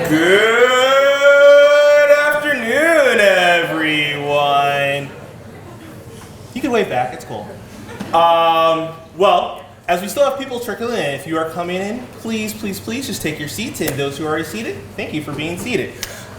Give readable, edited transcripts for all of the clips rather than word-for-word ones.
Good afternoon, everyone. You can wave back, it's cool. Well, as we still have people trickling in, if you are coming in, please just take your seats. And those who are already seated, thank you for being seated.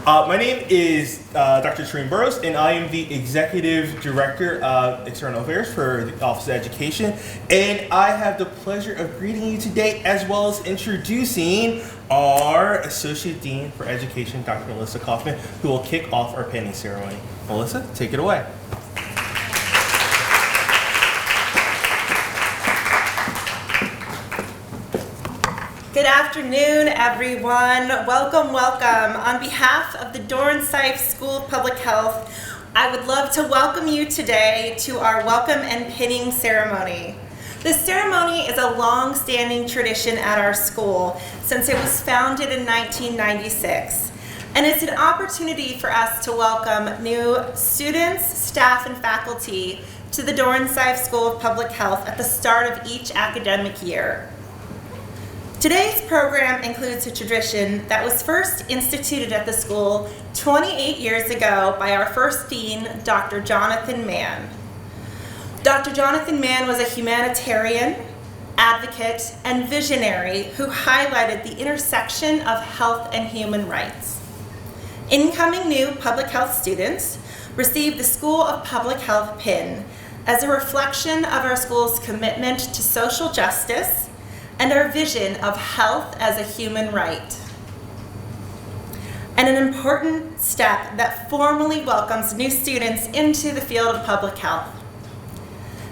My name is Dr. Tareen Burrows, and I am the Executive Director of External Affairs for the Office of Education. And I have the pleasure of greeting you today, as well as introducing our Associate Dean for Education, Dr. Melissa Kaufman, who will kick off our pinning ceremony. Melissa, take it away. Good afternoon, everyone. Welcome. On behalf of the Dornsife School of Public Health, I would love to welcome you today to our welcome and pinning ceremony. This ceremony is a long-standing tradition at our school since it was founded in 1996. And it's an opportunity for us to welcome new students, staff, and faculty to the Dornsife School of Public Health at the start of each academic year. Today's program includes a tradition that was first instituted at the school 28 years ago by our first dean, Dr. Jonathan Mann. Dr. Jonathan Mann was a humanitarian, advocate, and visionary who highlighted the intersection of health and human rights. Incoming new public health students received the School of Public Health pin as a reflection of our school's commitment to social justice and our vision of health as a human right. And an important step that formally welcomes new students into the field of public health.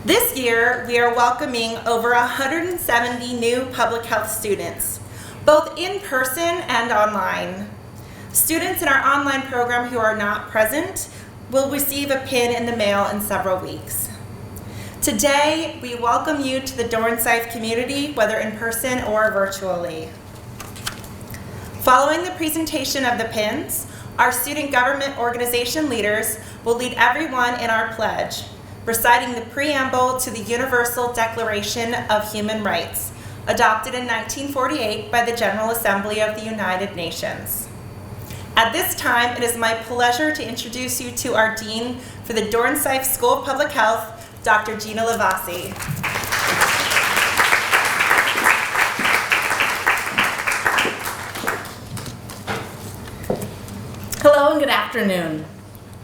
This year, we are welcoming over 170 new public health students, both in person and online. Students in our online program who are not present will receive a pin in the mail in several weeks. Today, we welcome you to the Dornsife community, whether in person or virtually. Following the presentation of the pins, our student government organization leaders will lead everyone in our pledge, reciting the preamble to the Universal Declaration of Human Rights, adopted in 1948 by the General Assembly of the United Nations. At this time, it is my pleasure to introduce you to our Dean for the Dornsife School of Public Health, Dr. Gina Lavasi. Hello and good afternoon.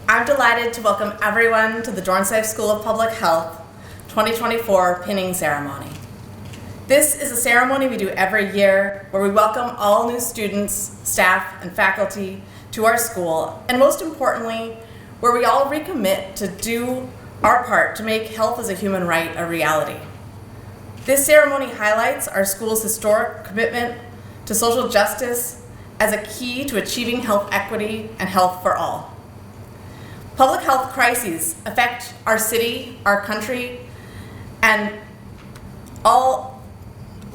I'm delighted to welcome everyone to the Dornsife School of Public Health 2024 pinning ceremony. This is a ceremony we do every year where we welcome all new students, staff, and faculty to our school, and most importantly, where we all recommit to do our part to make health as a human right a reality. This ceremony highlights our school's historic commitment to social justice as a key to achieving health equity and health for all. Public health crises affect our city, our country, and all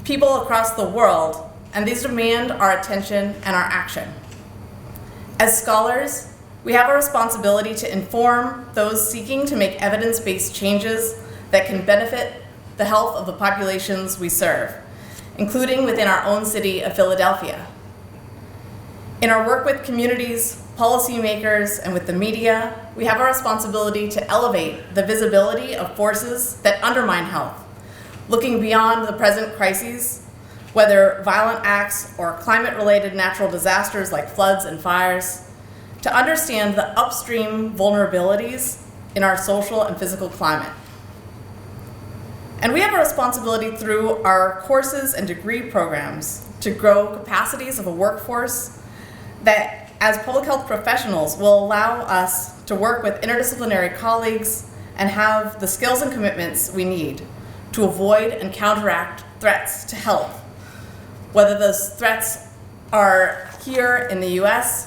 people across the world, and these demand our attention and our action. As scholars, we have a responsibility to inform those seeking to make evidence-based changes that can benefit the health of the populations we serve, including within our own city of Philadelphia. In our work with communities, policymakers, and with the media, we have a responsibility to elevate the visibility of forces that undermine health, looking beyond the present crises, whether violent acts or climate-related natural disasters like floods and fires, to understand the upstream vulnerabilities in our social and physical climate. And we have a responsibility through our courses and degree programs to grow capacities of a workforce that, as public health professionals, will allow us to work with interdisciplinary colleagues and have the skills and commitments we need to avoid and counteract threats to health, whether those threats are here in the US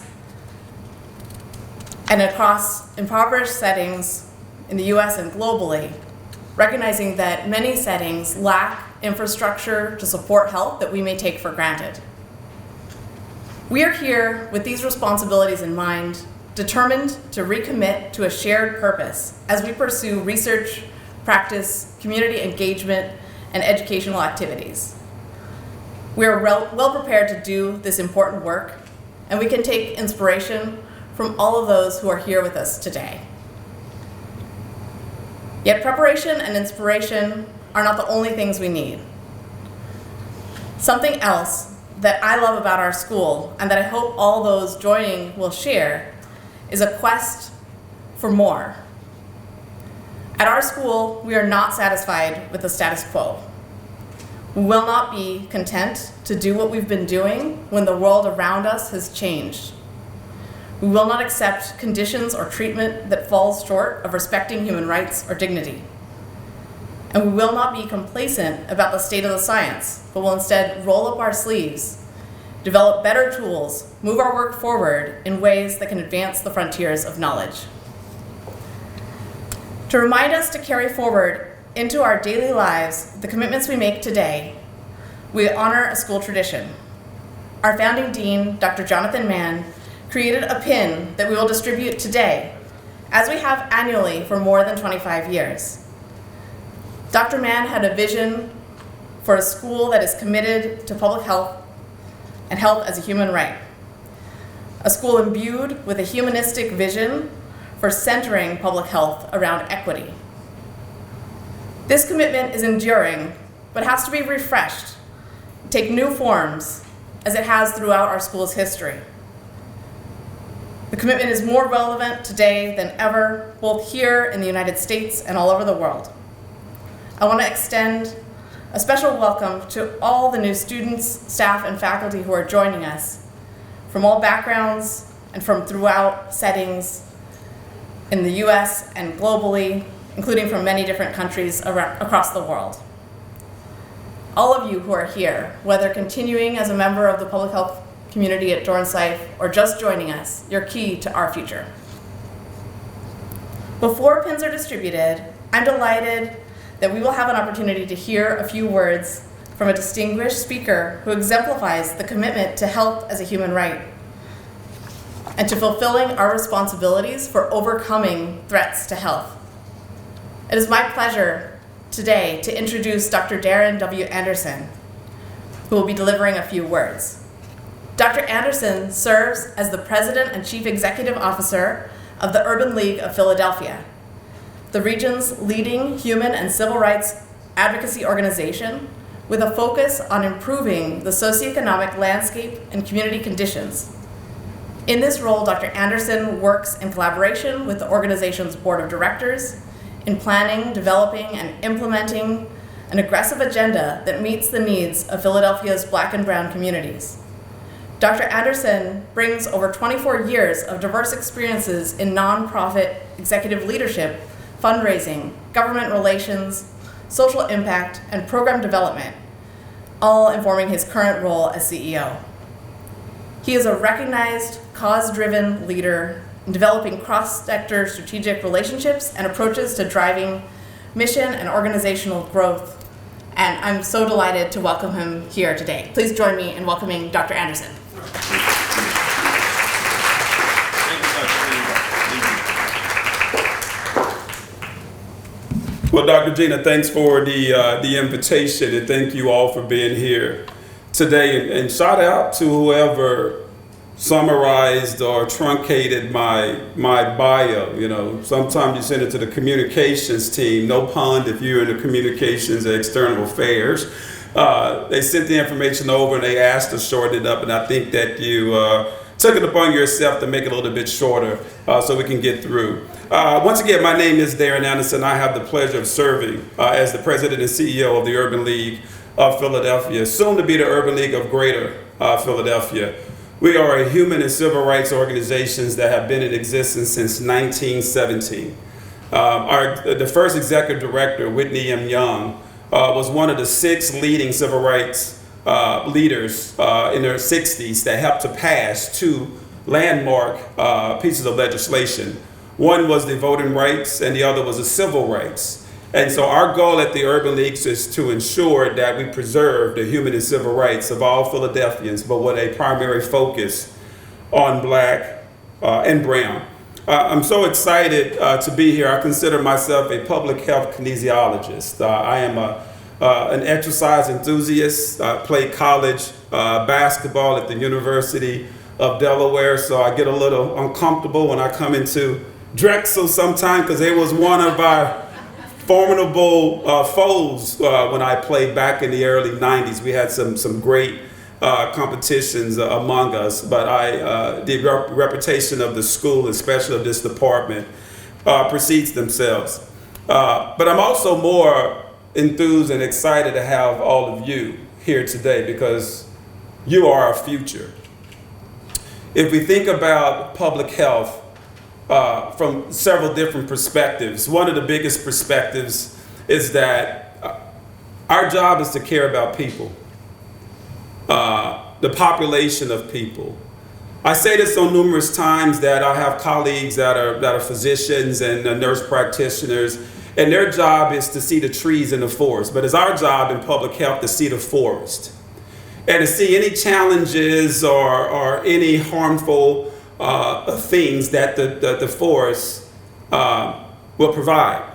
and across impoverished settings in the US and globally, recognizing that many settings lack infrastructure to support health that we may take for granted. We are here with these responsibilities in mind, determined to recommit to a shared purpose as we pursue research, practice, community engagement, and educational activities. We are well prepared to do this important work, and we can take inspiration from all of those who are here with us today. Yet preparation and inspiration are not the only things we need. Something else that I love about our school, and that I hope all those joining will share, is a quest for more. At our school, we are not satisfied with the status quo. We will not be content to do what we've been doing when the world around us has changed. We will not accept conditions or treatment that falls short of respecting human rights or dignity. And we will not be complacent about the state of the science, but will instead roll up our sleeves, develop better tools, move our work forward in ways that can advance the frontiers of knowledge. To remind us to carry forward into our daily lives the commitments we make today, we honor a school tradition. Our founding dean, Dr. Jonathan Mann, created a pin that we will distribute today, as we have annually for more than 25 years. Dr. Mann had a vision for a school that is committed to public health and health as a human right. A school imbued with a humanistic vision for centering public health around equity. This commitment is enduring, but has to be refreshed, take new forms, as it has throughout our school's history. The commitment is more relevant today than ever, both here in the United States and all over the world. I want to extend a special welcome to all the new students, staff, and faculty who are joining us from all backgrounds and from throughout settings in the US and globally, including from many different countries across the world. All of you who are here, whether continuing as a member of the public health community at Dornsife or just joining us, you're key to our future. Before pins are distributed, I'm delighted that we will have an opportunity to hear a few words from a distinguished speaker who exemplifies the commitment to health as a human right and to fulfilling our responsibilities for overcoming threats to health. It is my pleasure today to introduce Dr. Darrin W. Anderson, who will be delivering a few words. Dr. Anderson serves as the President and Chief Executive Officer of the Urban League of Philadelphia, the region's leading human and civil rights advocacy organization with a focus on improving the socioeconomic landscape and community conditions. In this role, Dr. Anderson works in collaboration with the organization's board of directors in planning, developing, and implementing an aggressive agenda that meets the needs of Philadelphia's Black and brown communities. Dr. Anderson brings over 24 years of diverse experiences in nonprofit executive leadership, fundraising, government relations, social impact, and program development, all informing his current role as CEO. He is a recognized, cause-driven leader in developing cross-sector strategic relationships and approaches to driving mission and organizational growth. And I'm so delighted to welcome him here today. Please join me in welcoming Dr. Anderson. Well, Dr. Gina, thanks for the invitation, and thank you all for being here today. And shout out to whoever summarized or truncated my bio. You know, sometimes you send it to the communications team. No pun if you're in the communications and external affairs. They sent the information over and they asked to shorten it up, and I think that you took it upon yourself to make it a little bit shorter so we can get through. Once again, my name is Darrin Anderson. I have the pleasure of serving as the president and CEO of the Urban League of Philadelphia, soon to be the Urban League of Greater Philadelphia. We are a human and civil rights organizations that have been in existence since 1917. The first executive director, Whitney M. Young, was one of the 6 leading civil rights leaders in their 60s that helped to pass 2 landmark pieces of legislation. One was the voting rights and the other was the civil rights. And so our goal at the Urban Leagues is to ensure that we preserve the human and civil rights of all Philadelphians, but with a primary focus on Black and brown. I'm so excited to be here. I consider myself a public health kinesiologist. I am an exercise enthusiast. I played college basketball at the University of Delaware, so I get a little uncomfortable when I come into Drexel sometimes because it was one of our formidable foes when I played back in the early 90s. We had some great competitions among us, but the reputation of the school, especially of this department, precedes themselves. But I'm also more enthused and excited to have all of you here today because you are our future. If we think about public health from several different perspectives, one of the biggest perspectives is that our job is to care about people, the population of people. I say this so numerous times that I have colleagues that are physicians and nurse practitioners, and their job is to see the trees in the forest, but it's our job in public health to see the forest and to see any challenges or any harmful things that the forest will provide.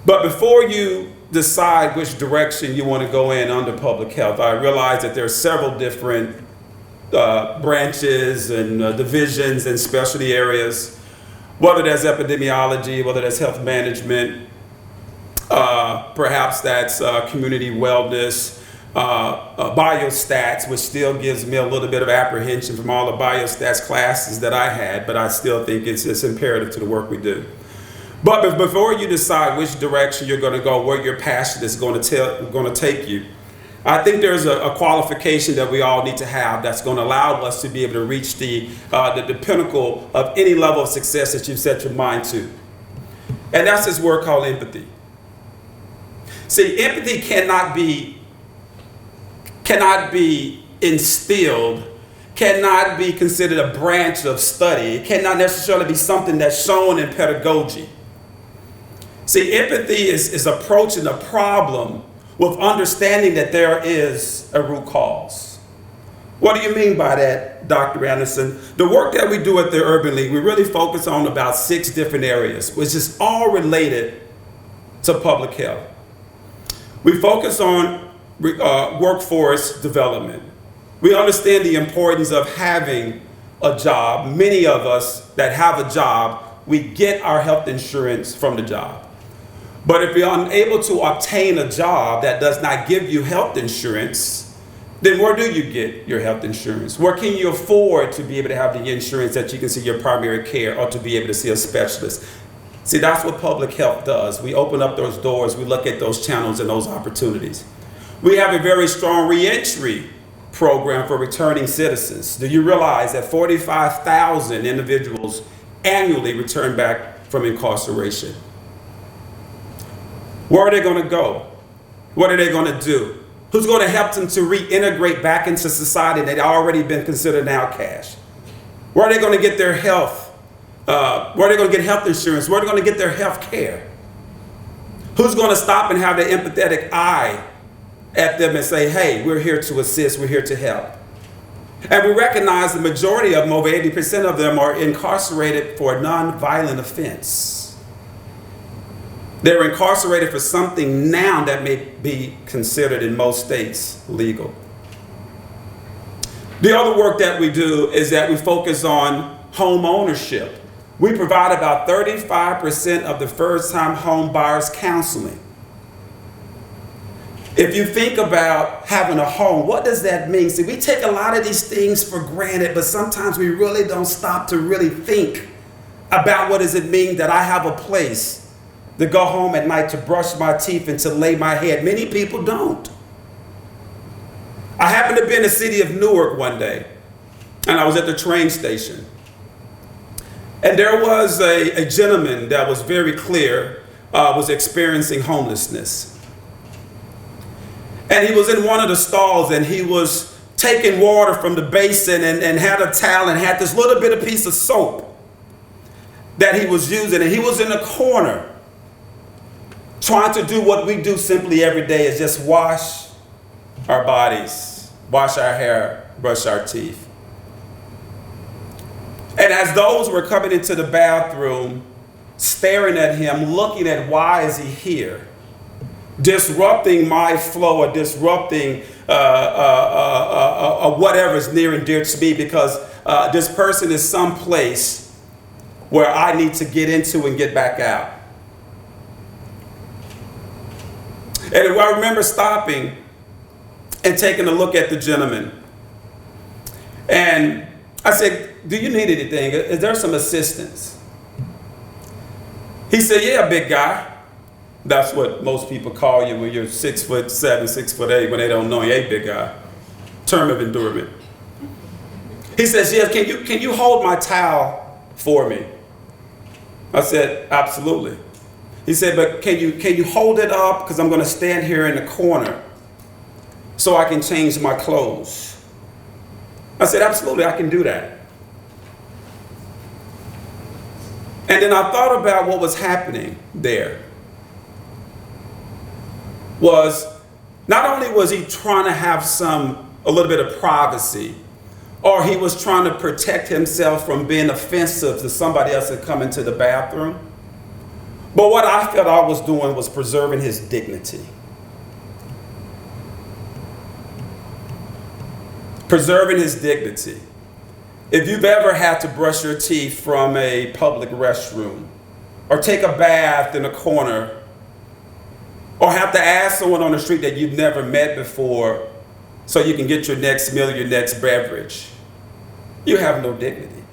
But before you decide which direction you want to go in under public health, I realize that there are several different branches and divisions and specialty areas, whether that's epidemiology, whether that's health management, perhaps that's community wellness, biostats, which still gives me a little bit of apprehension from all the biostats classes that I had, but I still think it's imperative to the work we do. But before you decide which direction you're going to go, where your passion is going to take you, I think there's a qualification that we all need to have that's going to allow us to be able to reach the pinnacle of any level of success that you've set your mind to. And that's this word called empathy. See, empathy cannot be instilled, cannot be considered a branch of study. It cannot necessarily be something that's shown in pedagogy. See, empathy is approaching a problem with understanding that there is a root cause. What do you mean by that, Dr. Anderson? The work that we do at the Urban League, we really focus on about 6 different areas, which is all related to public health. We focus on workforce development. We understand the importance of having a job. Many of us that have a job, we get our health insurance from the job. But if you're unable to obtain a job that does not give you health insurance, then where do you get your health insurance? Where can you afford to be able to have the insurance that you can see your primary care or to be able to see a specialist? See, that's what public health does. We open up those doors, we look at those channels and those opportunities. We have a very strong reentry program for returning citizens. Do you realize that 45,000 individuals annually return back from incarceration? Where are they going to go? What are they going to do? Who's going to help them to reintegrate back into society that already been considered an outcast? Where are they going to get their health? Where are they going to get health insurance? Where are they going to get their health care? Who's going to stop and have the empathetic eye at them and say, hey, we're here to assist, we're here to help? And we recognize the majority of them, over 80% of them, are incarcerated for a non-violent offense. They're incarcerated for something now that may be considered in most states legal. The other work that we do is that we focus on home ownership. We provide about 35% of the first-time home buyers counseling. If you think about having a home, what does that mean? See, we take a lot of these things for granted, but sometimes we really don't stop to really think about what does it mean that I have a place to go home at night to brush my teeth and to lay my head. Many people don't. I happened to be in the city of Newark one day, and I was at the train station. And there was a gentleman that was very clear, was experiencing homelessness. And he was in one of the stalls, and he was taking water from the basin and had a towel and had this little bit of piece of soap that he was using. And he was in a corner trying to do what we do simply every day, is just wash our bodies, wash our hair, brush our teeth. And as those were coming into the bathroom, staring at him, looking at why is he here, disrupting my flow or disrupting whatever is near and dear to me, because this person is someplace where I need to get into and get back out. And I remember stopping and taking a look at the gentleman. And I said, "Do you need anything? Is there some assistance?" He said, "Yeah, big guy." That's what most people call you when you're 6'7", 6'8", when they don't know you. "Hey, big guy." Term of endearment. He says, "Yeah, can you hold my towel for me?" I said, "Absolutely." He said, "But can you hold it up, because I'm going to stand here in the corner so I can change my clothes?" I said, "Absolutely, I can do that." And then I thought about what was happening there. Was not only was he trying to have a little bit of privacy, or he was trying to protect himself from being offensive to somebody else that come into the bathroom, but what I felt I was doing was preserving his dignity. Preserving his dignity. If you've ever had to brush your teeth from a public restroom, or take a bath in a corner, or have to ask someone on the street that you've never met before so you can get your next meal or your next beverage, you have no dignity.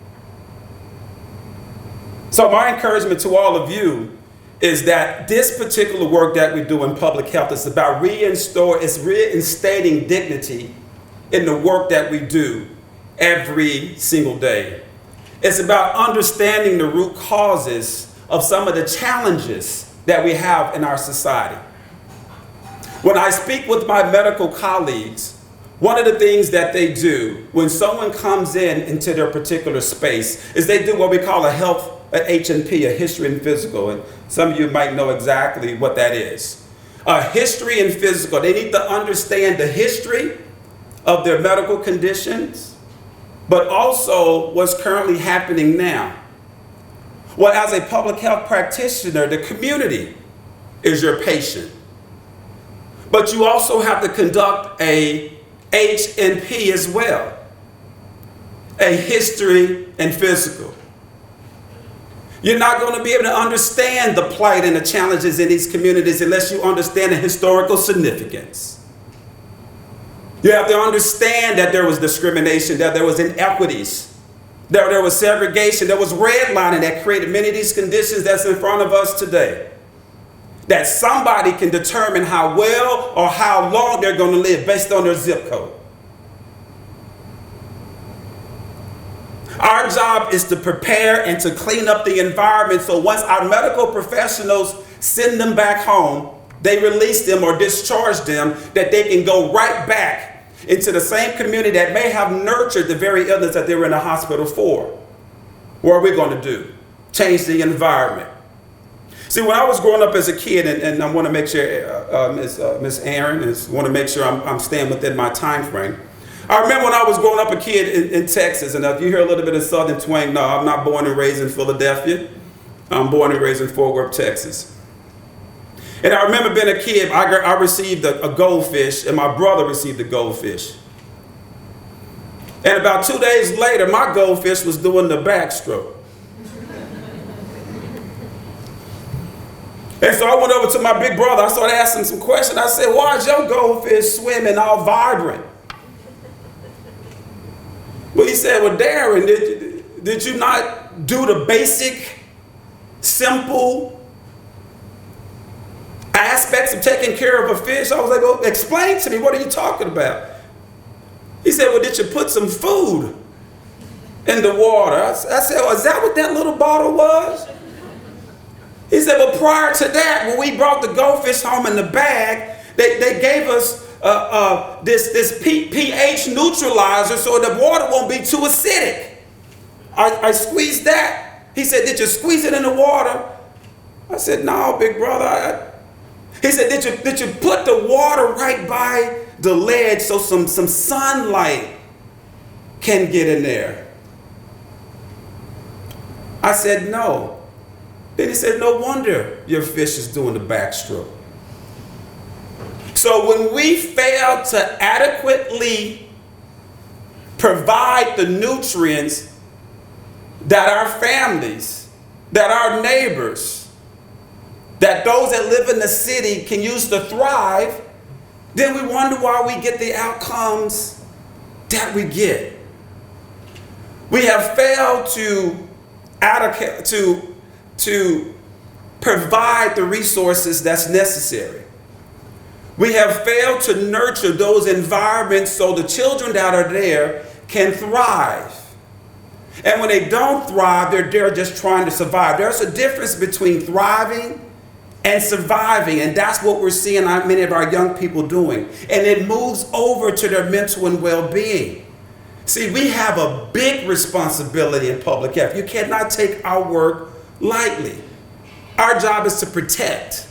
So my encouragement to all of you is that this particular work that we do in public health is about reinstating dignity in the work that we do every single day. It's about understanding the root causes of some of the challenges that we have in our society. When I speak with my medical colleagues, one of the things that they do when someone comes into their particular space is they do what we call a H&P, a history and physical. And some of you might know exactly what that is. A history and physical. They need to understand the history of their medical conditions, but also what's currently happening now. Well, as a public health practitioner, the community is your patient. But you also have to conduct a H&P as well, a history and physical. You're not going to be able to understand the plight and the challenges in these communities unless you understand the historical significance. You have to understand that there was discrimination, that there was inequities, that there was segregation, there was redlining that created many of these conditions that's in front of us today. That somebody can determine how well or how long they're going to live based on their zip code. Our job is to prepare and to clean up the environment so once our medical professionals send them back home, they release them or discharge them, that they can go right back into the same community that may have nurtured the very illness that they were in the hospital for. What are we going to do? Change the environment. See, when I was growing up as a kid, and I want to make sure Miss Aaron want to make sure I'm staying within my time frame. I remember when I was growing up a kid in Texas, and if you hear a little bit of Southern twang, no, I'm not born and raised in Philadelphia. I'm born and raised in Fort Worth, Texas. And I remember being a kid, I received a goldfish, and my brother received a goldfish. And about 2 days later, my goldfish was doing the backstroke. And so I went over to my big brother. I started asking some questions. I said, "Why is your goldfish swimming all vibrant?" Well, he said, "Well, Darrin, did you not do the basic, simple aspects of taking care of a fish?" I was like, "Well, explain to me. What are you talking about?" He said, "Well, did you put some food in the water?" I said, "Oh, is that what that little bottle was?" He said, "Well, prior to that, when we brought the goldfish home in the bag, they gave us this pH neutralizer so the water won't be too acidic. I squeezed that." He said, "Did you squeeze it in the water?" I said, "No, big brother." He said, Did you put the water right by the ledge so some sunlight can get in there?" I said, "No." Then he said, "No wonder your fish is doing the backstroke." So when we fail to adequately provide the nutrients that our families, that our neighbors, that those that live in the city can use to thrive, then we wonder why we get the outcomes that we get. We have failed to provide the resources that's necessary. We have failed to nurture those environments so the children that are there can thrive. And when they don't thrive, they're just trying to survive. There's a difference between thriving and surviving, and that's what we're seeing many of our young people doing. And it moves over to their mental and well-being. See, we have a big responsibility in public health. You cannot take our work lightly. Our job is to protect.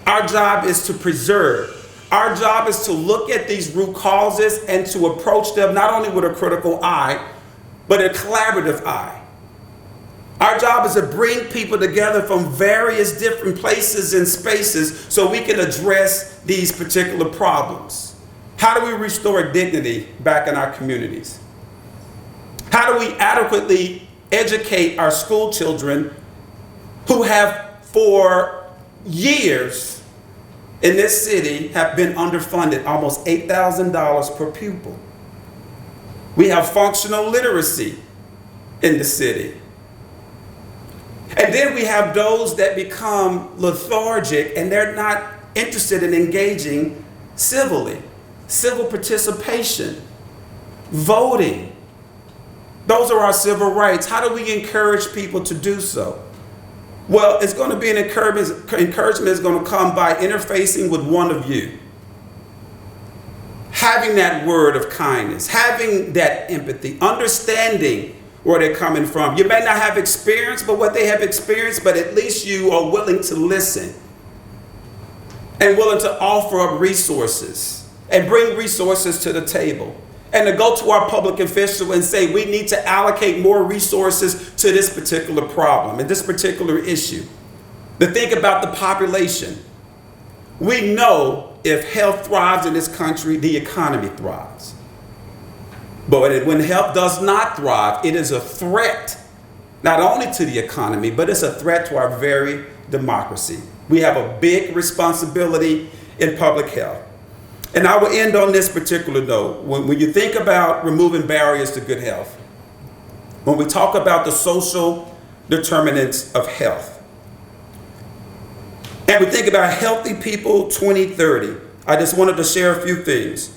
Our job is to preserve. Our job is to look at these root causes and to approach them not only with a critical eye, but a collaborative eye. Our job is to bring people together from various different places and spaces so we can address these particular problems. How do we restore dignity back in our communities? How do we adequately educate our school children who have for years in this city have been underfunded, almost $8,000 per pupil? We have functional literacy in the city. And then we have those that become lethargic and they're not interested in engaging civilly. Civil participation, voting. Those are our civil rights. How do we encourage people to do so? Well, it's going to be an encouragement is going to come by interfacing with one of you. Having that word of kindness, having that empathy, understanding where they're coming from. You may not have experience, but what they have experienced, but at least you are willing to listen and willing to offer up resources and bring resources to the table. And to go to our public official and say, we need to allocate more resources to this particular problem and this particular issue. To think about the population. We know if health thrives in this country, the economy thrives. But when health does not thrive, it is a threat, not only to the economy, but it's a threat to our very democracy. We have a big responsibility in public health. And I will end on this particular note. When you think about removing barriers to good health, when we talk about the social determinants of health, and we think about Healthy People 2030, I just wanted to share a few things.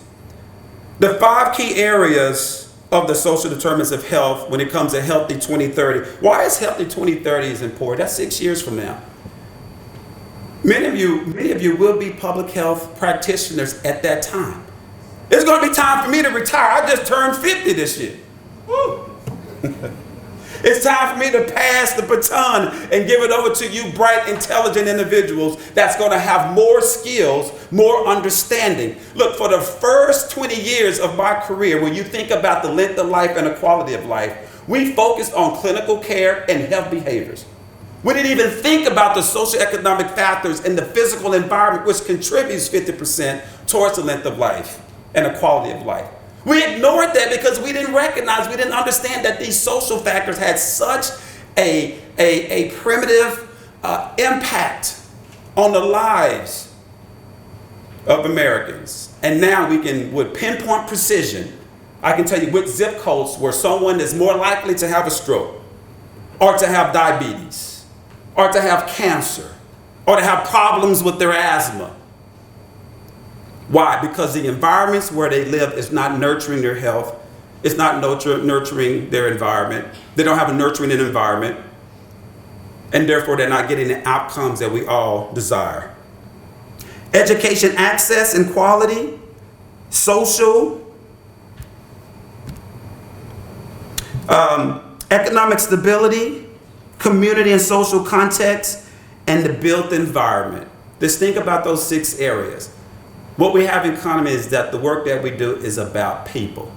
The 5 key areas of the social determinants of health when it comes to Healthy 2030. Why is Healthy 2030 is important? That's 6 years from now. Many of you will be public health practitioners at that time. It's going to be time for me to retire. I just turned 50 this year. Woo. It's time for me to pass the baton and give it over to you bright, intelligent individuals that's going to have more skills, more understanding. Look, for the first 20 years of my career, when you think about the length of life and the quality of life, we focused on clinical care and health behaviors. We didn't even think about the socioeconomic factors and the physical environment, which contributes 50% towards the length of life and the quality of life. We ignored that because we didn't recognize, we didn't understand that these social factors had such a primitive impact on the lives of Americans. And now we can, with pinpoint precision, I can tell you which zip codes where someone is more likely to have a stroke, or to have diabetes, or to have cancer, or to have problems with their asthma. Why? Because the environments where they live is not nurturing their health. It's not nurturing their environment. They don't have a nurturing environment. And therefore, they're not getting the outcomes that we all desire. Education access and quality, social, economic stability, community and social context, and the built environment. Just think about those 6 areas. What we have in common is that the work that we do is about people.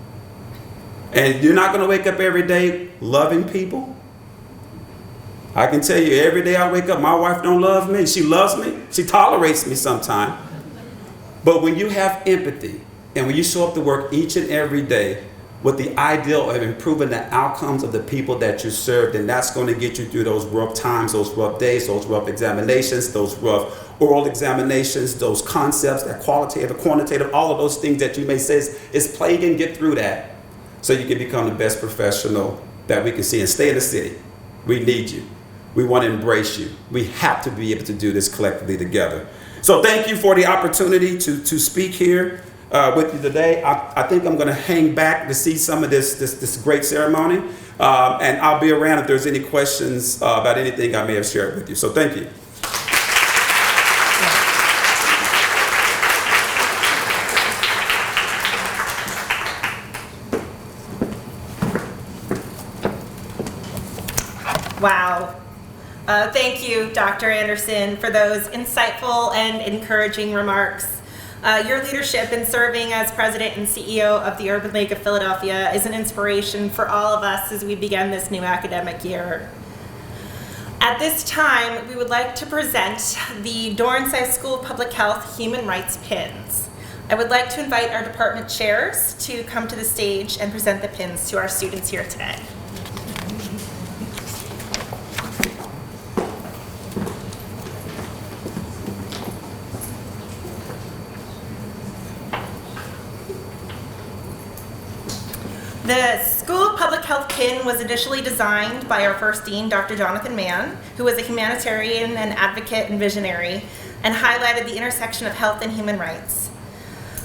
And you're not going to wake up every day loving people. I can tell you, every day I wake up, my wife don't love me. She loves me. She tolerates me sometimes. But when you have empathy and when you show up to work each and every day with the ideal of improving the outcomes of the people that you serve, then that's going to get you through those rough times, those rough days, those rough examinations, those rough oral examinations, those concepts, that qualitative, quantitative, all of those things that you may say is plaguing. Get through that so you can become the best professional that we can see and stay in the city. We need you. We want to embrace you. We have to be able to do this collectively together. So thank you for the opportunity to speak here with you today. I think I'm going to hang back to see some of this great ceremony, and I'll be around if there's any questions about anything I may have shared with you. So thank you. Wow. Thank you, Dr. Anderson, for those insightful and encouraging remarks. Your leadership in serving as president and CEO of the Urban League of Philadelphia is an inspiration for all of us as we begin this new academic year. At this time, we would like to present the Dornsife School of Public Health Human Rights Pins. I would like to invite our department chairs to come to the stage and present the pins to our students here today. The School of Public Health pin was initially designed by our first dean, Dr. Jonathan Mann, who was a humanitarian and advocate and visionary, and highlighted the intersection of health and human rights.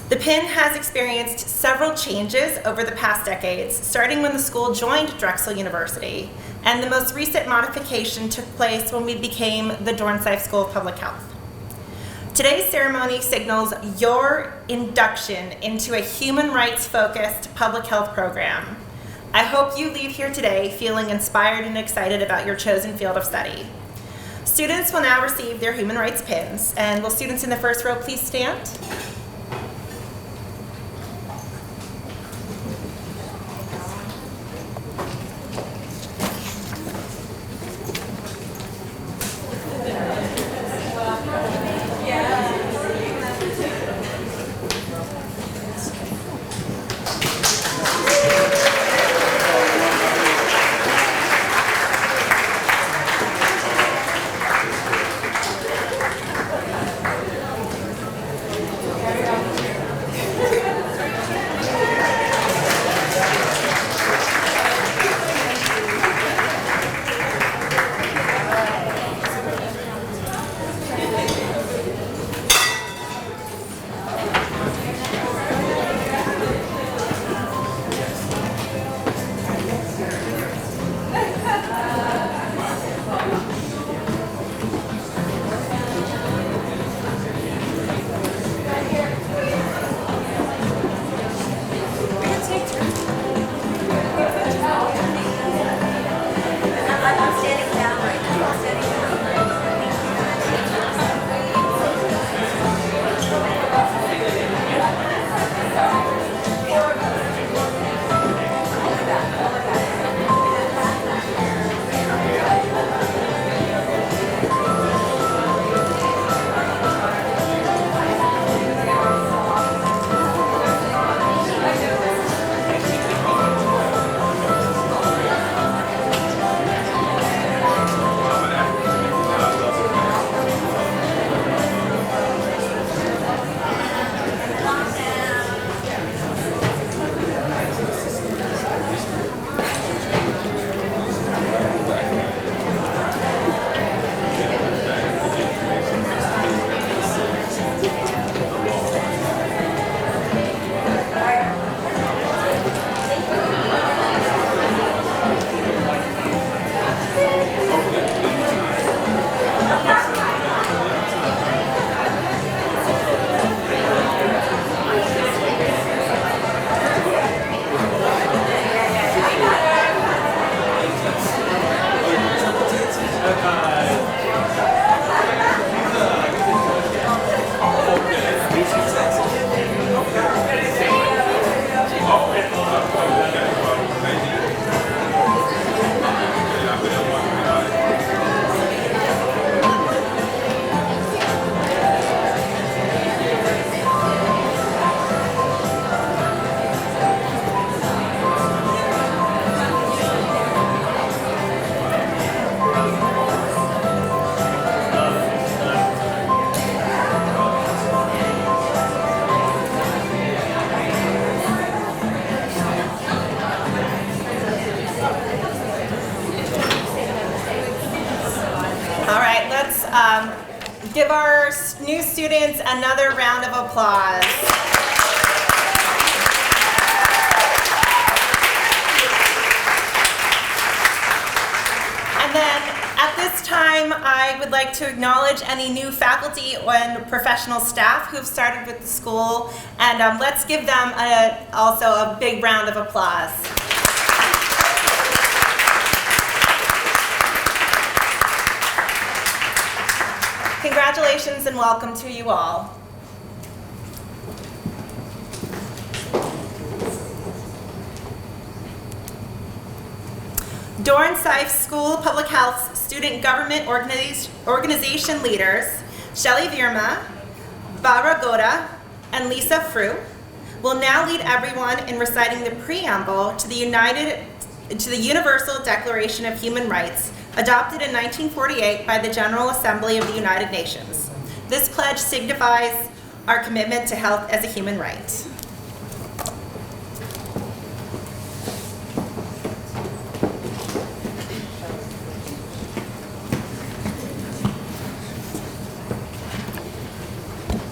The pin has experienced several changes over the past decades, starting when the school joined Drexel University, and the most recent modification took place when we became the Dornsife School of Public Health. Today's ceremony signals your induction into a human rights-focused public health program. I hope you leave here today feeling inspired and excited about your chosen field of study. Students will now receive their human rights pins, and will students in the first row please stand? Give our new students another round of applause. And then at this time, I would like to acknowledge any new faculty and professional staff who've started with the school, and let's give them also a big round of applause. Congratulations and welcome to you all. Dornsife School of Public Health Student Government Organization leaders, Shelley Virma, Barbara Goda, and Lisa Frew, will now lead everyone in reciting the preamble to the Universal Declaration of Human Rights, adopted in 1948 by the General Assembly of the United Nations. This pledge signifies our commitment to health as a human right.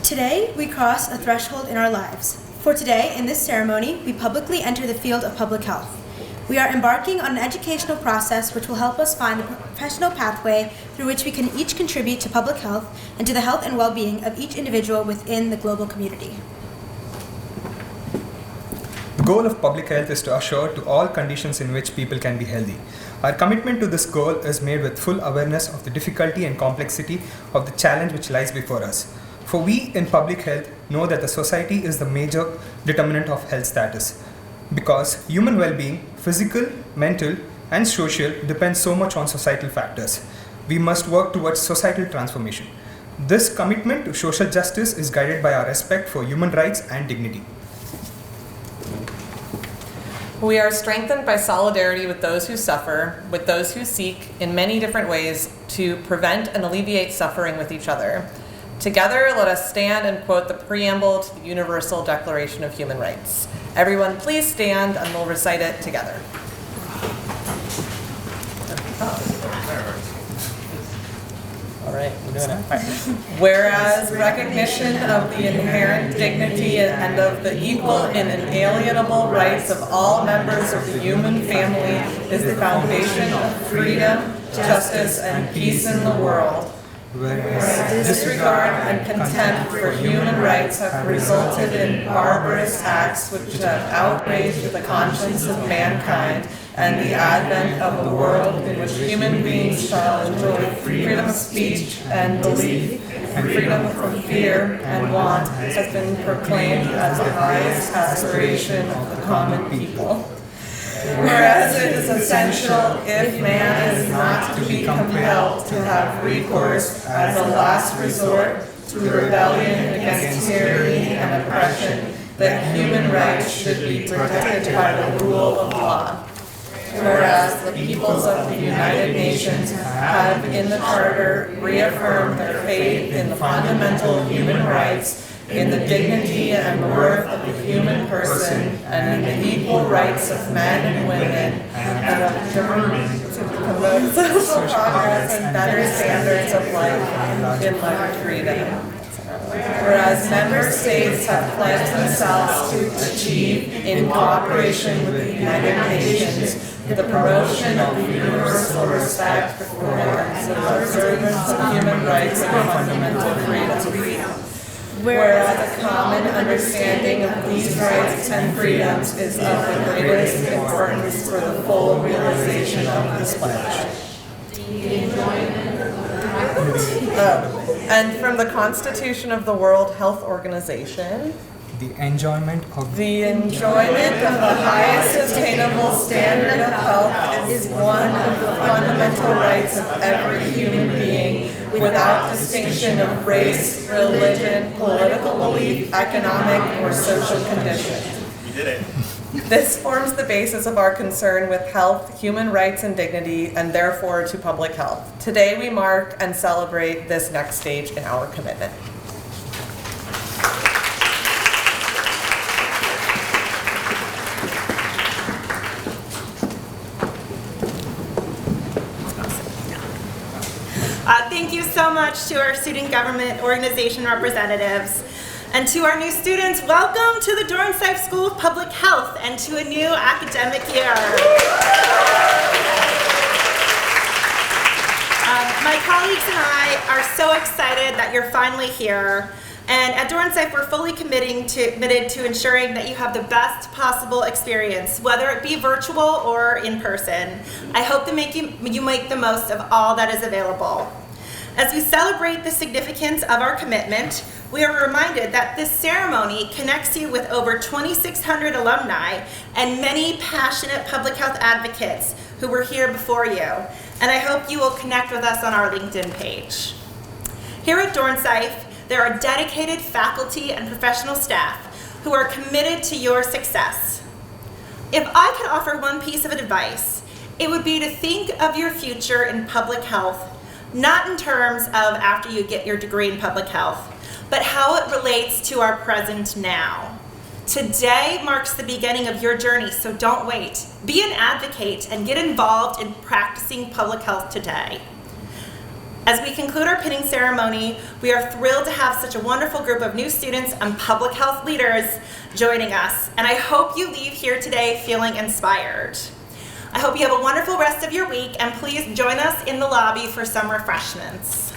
Today, we cross a threshold in our lives. For today, in this ceremony, we publicly enter the field of public health. We are embarking on an educational process which will help us find the professional pathway through which we can each contribute to public health and to the health and well-being of each individual within the global community. The goal of public health is to assure to all conditions in which people can be healthy. Our commitment to this goal is made with full awareness of the difficulty and complexity of the challenge which lies before us. For we in public health know that the society is the major determinant of health status, because human well-being, physical, mental, and social, depends so much on societal factors. We must work towards societal transformation. This commitment to social justice is guided by our respect for human rights and dignity. We are strengthened by solidarity with those who suffer, with those who seek, in many different ways, to prevent and alleviate suffering with each other. Together, let us stand and quote the preamble to the Universal Declaration of Human Rights. Everyone, please stand and we'll recite it together. All right, we're doing it. All right. Whereas recognition of the inherent dignity and of the equal and inalienable rights of all members of the human family is the foundation of freedom, justice, and peace in the world. Whereas disregard and contempt for human rights have resulted in barbarous acts which have outraged the conscience of mankind, and the advent of a world in which human beings shall enjoy freedom of speech and belief, and freedom from fear and want has been proclaimed as the highest aspiration of the common people. Whereas it is essential, if man is not to be compelled to have recourse as a last resort to rebellion against tyranny and oppression, that human rights should be protected by the rule of law. Whereas the peoples of the United Nations have in the Charter reaffirmed their faith in the fundamental human rights, in the dignity and worth of the human person, and in the equal rights of men and women, and of determined to promote social progress and better standards of life in life freedom. Whereas member states have pledged themselves to achieve, in cooperation with the United Nations, the promotion of universal respect for and the observance of human rights and fundamental freedoms. Whereas a common understanding of these rights and freedoms is of the greatest importance for the full realization of this pledge. And from the Constitution of the World Health Organization, The enjoyment of the enjoyment of the highest attainable standard of health is one of the fundamental rights of every human being, without distinction of race, religion, political belief, economic, or social condition. You did it. This forms the basis of our concern with health, human rights, and dignity, and therefore to public health. Today we mark and celebrate this next stage in our commitment. Thank you so so much to our student government organization representatives. And to our new students, welcome to the Dornsife School of Public Health and to a new academic year. My colleagues and I are so excited that you're finally here. And at Dornsife, we're fully committed to ensuring that you have the best possible experience, whether it be virtual or in person. I hope to you make the most of all that is available. As we celebrate the significance of our commitment, we are reminded that this ceremony connects you with over 2,600 alumni and many passionate public health advocates who were here before you. And I hope you will connect with us on our LinkedIn page. Here at Dornsife, there are dedicated faculty and professional staff who are committed to your success. If I could offer one piece of advice, it would be to think of your future in public health, not in terms of after you get your degree in public health, but how it relates to our present now. Today marks the beginning of your journey, so don't wait. Be an advocate and get involved in practicing public health today. As we conclude our pinning ceremony, we are thrilled to have such a wonderful group of new students and public health leaders joining us, and I hope you leave here today feeling inspired. I hope you have a wonderful rest of your week, and please join us in the lobby for some refreshments.